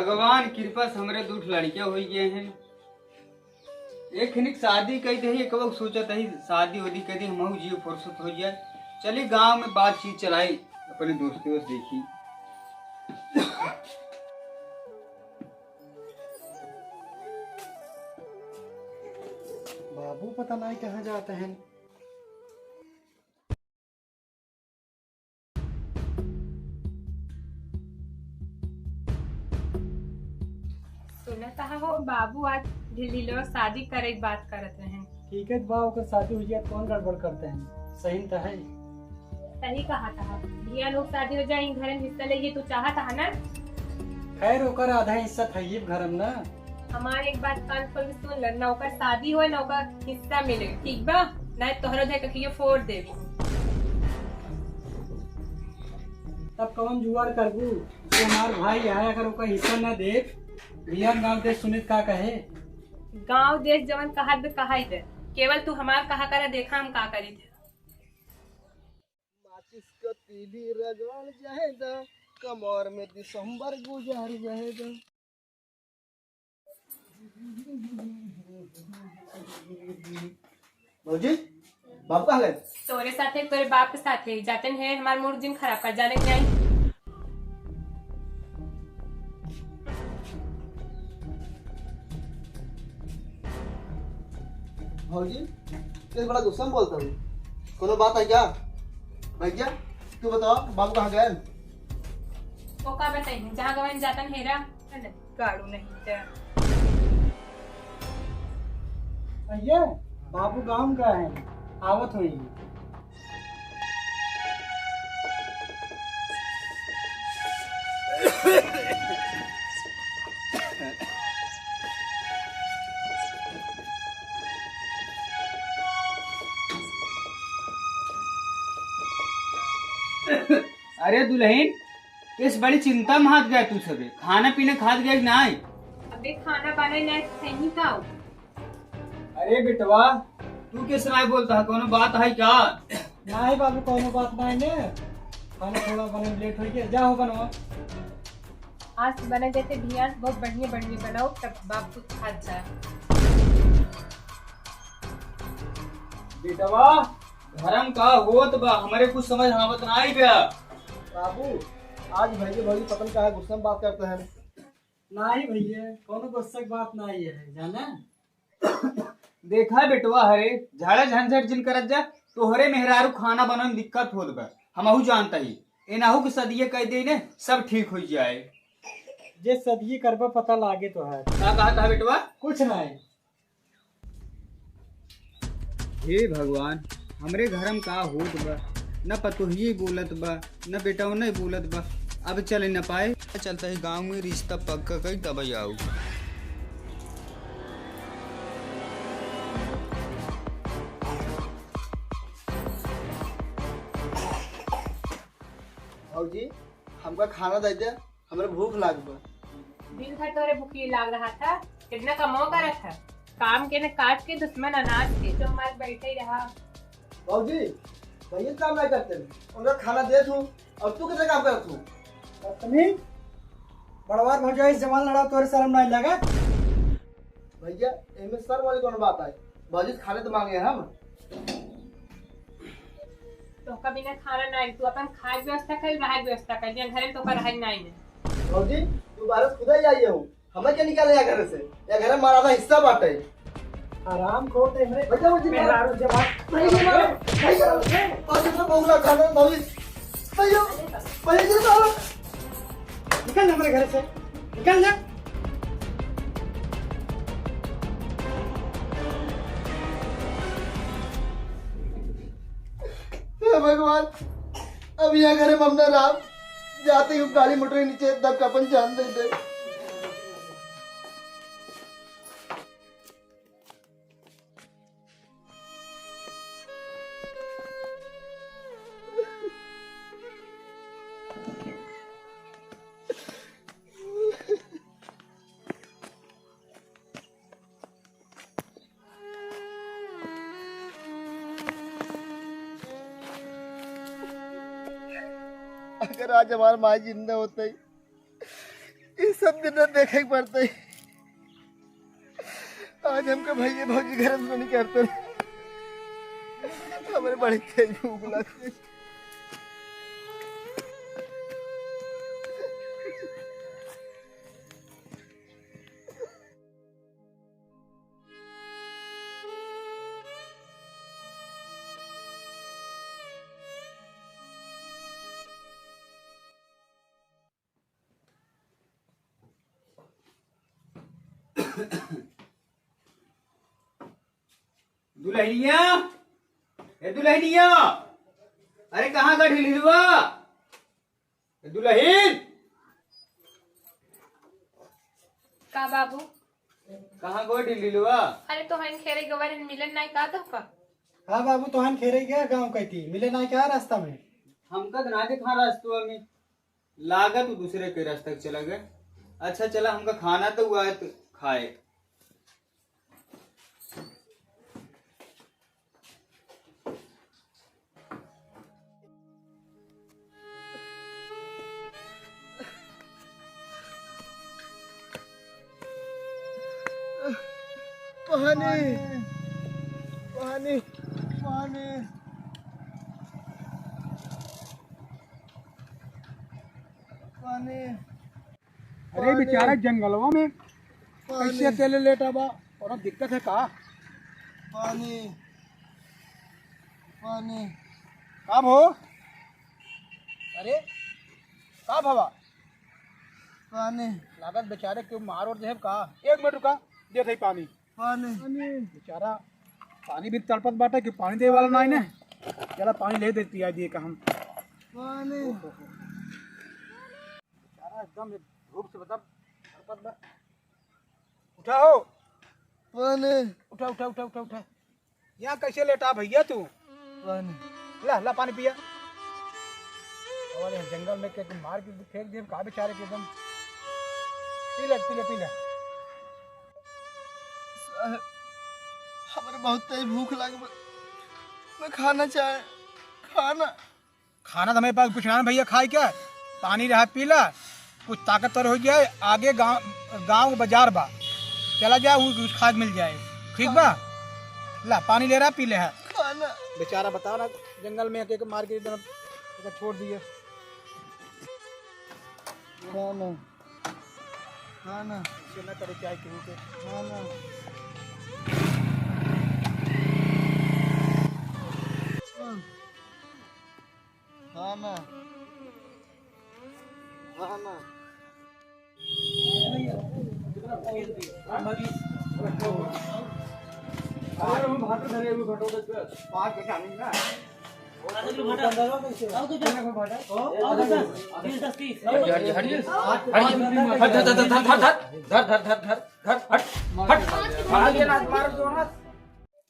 भगवान कृपा से हमरे दूठ लड़कियां हो गए हैं। एक खनिक शादी कही दही एक वक्त सोचा था शादी वादी कर दी हम जियो फुर्सत हो जाए। चली गांव में बातचीत चलाई अपने दोस्तों से देखी। बाबू पता नहीं कहाँ जाते हैं। सुना कहा हो बाबू आज दिल्ली लो शादी करे की बात करत रहे। ठीक है बाबू का शादी हुई है कौन गड़बड़ करते हैं। सही तो है। सही कहा था भैया लोग शादी हो जाए घर में हिस्सा लेगी तू चाहता है ना। खैर ओकर आधा हिस्सा थई घर में ना। हमारे एक बात कान खोल के सुन ल, नौकर शादी हो नौकर हिस्सा मिले ठीक बा, नहीं तोहरा दे के फोड़ देबी। तब कौन जुगाड़ करबू जो हमार भाई है अगर ओकर हिस्सा न दे भैया गाँव देश सुनित का कहे। गांव देश जवन कहा दे कहा ही दे, केवल तू हमार कहा करे देखा हम का करी थे। माचिस का तीली रगड़ जाएगा कमर में दिसंबर गुजार जाएगा। भौजी बाप कहाँ गए? तोरे साथे तोरे बाप के साथे जाते हैं हमार मूड दिन खराब कर जाने के नहीं। भौजी तेरे बड़ा गुस्सा में बोलता हूँ, कोनो बात है क्या? भैया तू बताओ बाबू कहाँ गए? वो का बताइए जहाँ गवन जाता हेरा गाड़ू नहीं ते। भैया बाबू गाँव का है आवत हुई। अरे दुल्हन किस बड़ी चिंता में हाथ गया तू सबे खाना पीना खाद गया कि नहीं? अबे खाना पाना नहीं सही का। अरे बेटवा तू किस राय बोलता है कोनो बात है क्या? नहीं बाबू कोनो बात नहीं ने खाना थोड़ा बने लेट हो गया जाओ बनवा। आज बने जैसे भिया बहुत बढ़िया बढ़िया बनाओ तब बाप कुछ खा जाए। बेटवा धर्म का होत बा हमारे कुछ समझ आवत नहीं गया। बाबू आज भैया भौजी पतन का है गुस्सा में बात करते हैं। नहीं भैया कोनो गुस्सा की बात नहीं है जाना। देखा बेटवा हरे झाड़ा झंझट जिन करत जा तोहरे मेहरारू खाना बनाने में दिक्कत होत बा हमहू जानता ही एनाहू के सदिये कह दे ने सब ठीक हो जाए। जे सदिये करबा पता लागे तो है। क्या कहा था बेटवा? कुछ नहीं। हे भगवान हमरे घरम का होत बा न पतोहिए बोलत बा न बेटाओ नहीं बोलत बा। अब चले न पाए चलता है गांव में रिश्ता पक्का कई तब आओ। भौजी हमका खाना दे दे हमारे भूख लाग बा। दिन भर तोरे भूखी लाग रहा था कितना कमो करा था काम के न काट के दुश्मन अनाज के जो हमारे बैठे ही रहा। भौजी भैया काम नहीं करते उनका खाना दे तू और तू कितना काम कर तू? पत्नी बड़वार भौजाई जवान लड़ा तोरे शर्म नहीं लगा? भैया इनमें सर वाली कौन बात है? भौजी खाने तो मांगे हम। तो कभी ना खाना नहीं तू अपन खाए व्यवस्था कर रहा व्यवस्था कर घर में तो कर नहीं। भौजी तू बारिश खुदा ही आई हूँ हमें क्या निकाले या घर से या घर में हमारा हिस्सा बांटे। आराम खोट है मेरे भैया मुझे मेहरारू जवान भैया आज तो बहुला खाना भौजी भैया भैया जी मारो निकल ना मेरे घर से निकल जा। हे भगवान अब यहाँ घर में हमने राम जाते ही गाड़ी मोटर के नीचे दब का अपन जान दे दे। अगर आज हमारा माँ जिंदा होता ही इस सब दिन देखे ही पड़ता है। आज हमको भैया भौजी घर में नहीं करते, हमारे बड़ी तेज भूख लगती है। दुल्हनिया, ए दुल्हनिया, अरे कहाँ का ढिलवा दुल्हन? का बाबू? कहाँ गो ढिलवा? अरे तो हन खेरे गवर मिलन नहीं का तो का? हाँ बाबू, तो हम खेरे गया गाँव कहती मिले ना क्या रास्ता में? हमका ना देखा रास्तों में, लागत दूसरे के रास्ते चला गए। अच्छा चला, हमका खाना तो हुआ है तो खाए। पानी पानी पानी पानी। अरे बेचारा जंगलवा में कैसे अकेले लेटा बा, और दिक्कत है का? पानी पानी। काम हो? अरे का भवा? पानी लागत बेचारे क्यों मार और दे का? 1 मिनट रुका, दे थे पानी। पानी बेचारा पानी भी तड़पत बाटा कि पानी दे वाला नहीं ने। चला पानी ले देती है दिए का हम। पानी बेचारा एकदम धूप से बता तड़पत बा। उठा हो, पानी उठा उठा उठा उठा उठा। यहाँ कैसे लेटा भैया तू? पानी ला ला पानी पिया। और यहाँ जंगल में के तुम मार के फेंक दे का बेचारे के एकदम। पी ले पी ले पी ले। हमारे बहुत तेज भूख लग, मैं खाना चाहे। खाना खाना तो हमारे पास कुछ ना भैया, खाए क्या? पानी रहा पी ला, कुछ ताकतवर हो जाए। आगे गांव बाजार बा, चला जाए उस खाद मिल जाए। ठीक बा, ला पानी ले रहा पी ले है। खाना बेचारा बताओ ना, जंगल में एक मार के एकदम छोड़ दिए। खाना खाना ऐसे ना करे चाहे केहू के। खाना खाना खाना।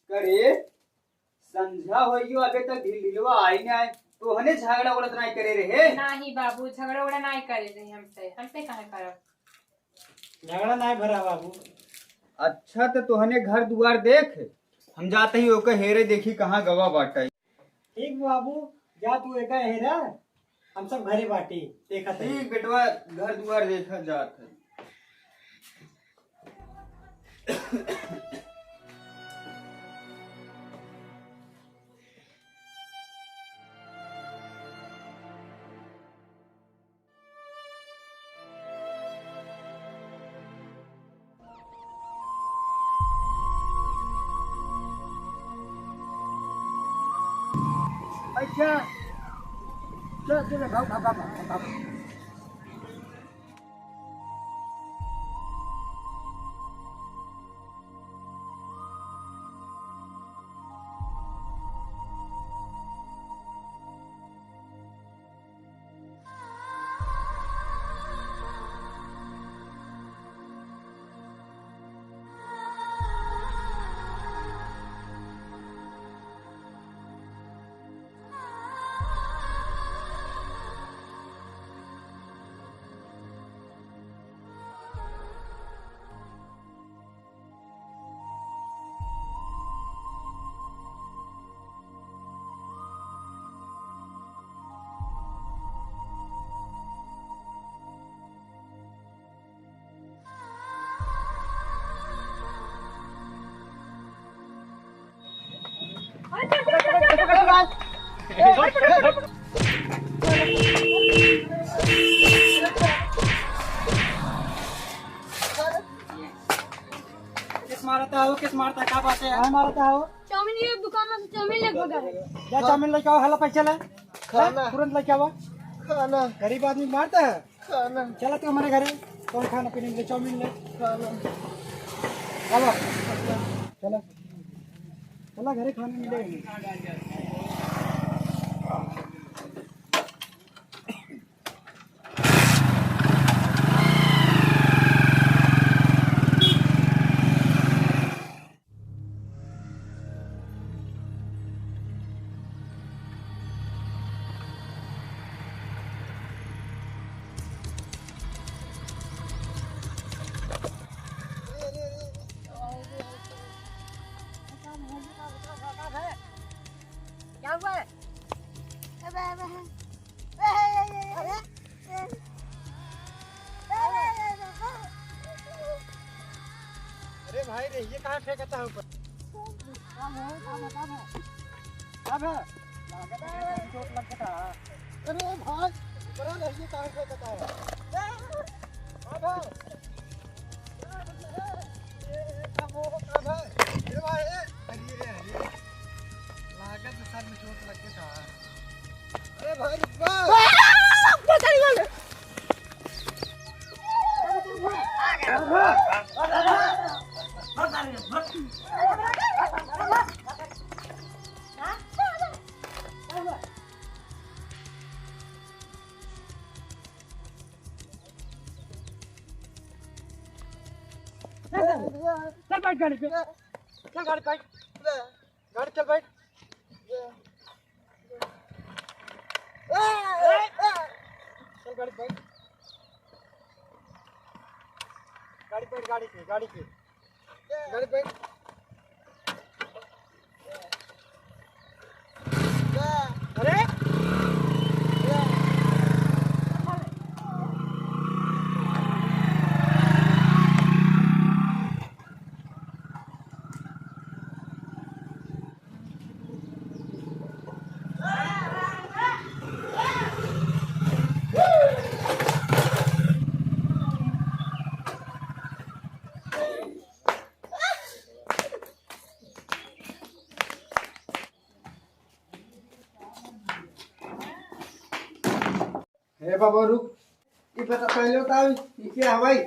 करे संझा होइयो, अबे तक ढिलवा आई नहीं आए, तो हने झगड़ा उड़त नहीं करे रहे। नहीं बाबू, झगड़ा उड़ा नहीं करे रही हमसे। हमसे कहाँ करब? झगड़ा नहीं भरा बाबू। अच्छा तो तोहने घर दुआर देख, हम जाते ही ओकर हेरे देखी कहाँ गवा बाटा। ठीक बाबू, जा तू एक हेरा, हम सब घरे बाटी देखा थे। ठीक बेटवा, घर दुआर देखा जात है। अच्छा चल चल भाग भाग भाग भाग। किस मारता हो, किस मारता, क्या बात है? मारता हो चाउमीन ये दुकान में से चाउमीन लेके गए। क्या चाउमीन लेके आओ, हला पैसा ले खाना। तुरंत लेके आओ। खाना गरीब आदमी मारता है। खाना चला तू हमारे घरे, कौन खाना पीने के लिए चाउमीन ले। खाना चलो चलो चला घरे खाने मिलेगा। क्या हुआ है? अरे भाई रे, ये कहाँ फेंकता है ऊपर? अब है चोट लग गया। अरे भाई बड़ा नहीं, ये कहाँ फेंकता है? अब है ये कब है? अरे भाई अरे लागत तो सर में चोट लग गया था। अरे भाई चल बैठ गाड़ी पे, चल गाड़ी बैठ, गाड़ी चल बैठ। चल गाड़ी बैठ, गाड़ी बैठ, गाड़ी पे, गाड़ी पे, गाड़ी बैठ। अरे हे बाबा रुक, ये पता पहले बता ये क्या है भाई?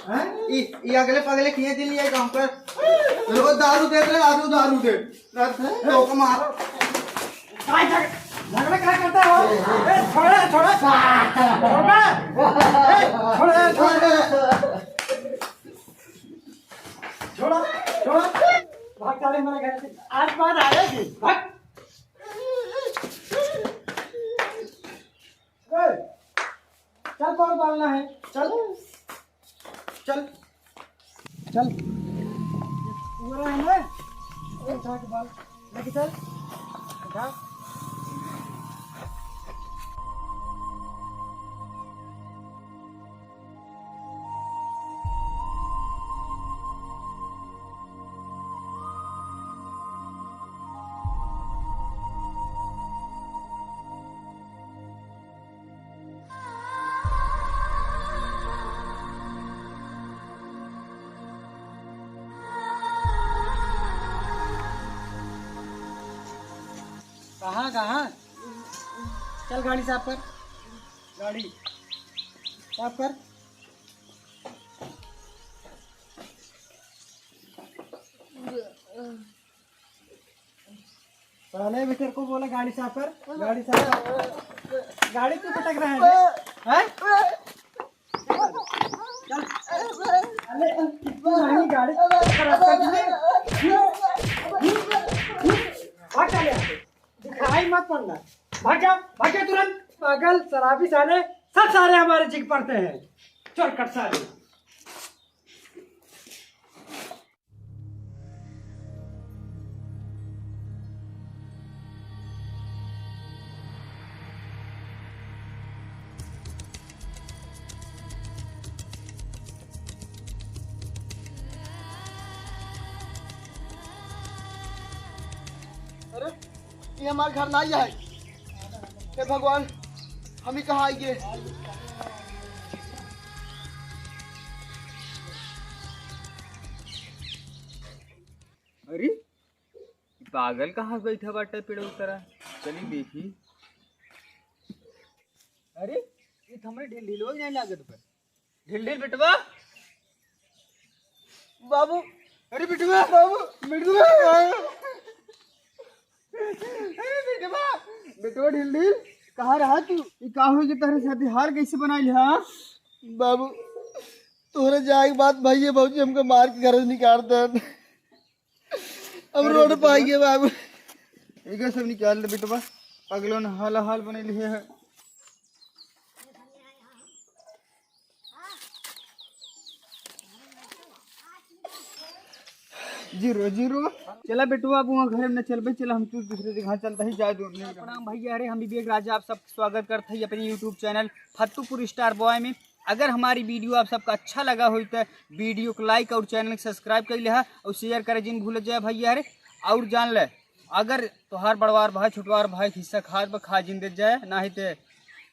हैं? ये अगले पगले किए दिल ये काम पर मेरे को दारू दे दे, दारू दारू दे रात है तो को मारो। झगड़ा क्या करता हो? छोड़ा छोड़ा छोड़ा छोड़ा छोड़ा भाग चले मेरे घर से। आज बाद आएगी भाग। चल कौन बालना है? चल चल चल पूरा है ना, उठा के बाल लेके चल, उठा। कहाँ कहाँ? चल गाड़ी साफ कर, गाड़ी साफ कर। पहले भी तेरे को बोला गाड़ी साफ कर, गाड़ी साफ कर। गाड़ी क्यों पटक रहा है? हैं? चल अरे कितनी महंगी गाड़ी खराब कर दी। भाग चले यहाँ से। दिखाई मत पड़ना, भाग जा तुरंत। पागल शराबी साले सब सारे हमारे जिग पड़ते हैं, चोरकट साले। अरे ये हमारे घर ना आए। हे भगवान, हम ही कहाँ आएंगे? अरे पागल कहाँ बैठा बाटा पेड़ उतरा, चली देखी। अरे ये तो हमारे ढील ढील नहीं लागत पर। ढील ढील बेटवा, बाबू, अरे बेटवा, बाबू, बेटवा, अरे बेटवा, बेटवा ढील ढील, कहाँ रहा तू? ये का हो गया तारे साथ हाल कैसे बनाई हाँ? बाबू, तोहरे जाए के बाद भाई ये बाबूजी हमको मार के घर से निकाल दे। हम रोड पे आएंगे बाबू। एक सब निकाल दे बेटवा, अगलो ने हाल हाल बने लिए है। जीरो जीरो चला बेटवा, अब वहाँ घर में न चल भाई, चला हम तू दूसरे जगह चलता ही जाए। प्रणाम भैया, अरे हम विवेक राजा आप सब स्वागत करते हैं अपने YouTube channel Fattupur star boy में। अगर हमारी वीडियो आप सबका अच्छा लगा हो तो वीडियो को लाइक और चैनल को सब्सक्राइब कर ले और शेयर करे, जिन भूल जाए भैया। अरे और जान ले, अगर तोहार बड़वार भाई छोटवार भाई हिस्सा खा जिन दे जाए ना ही ते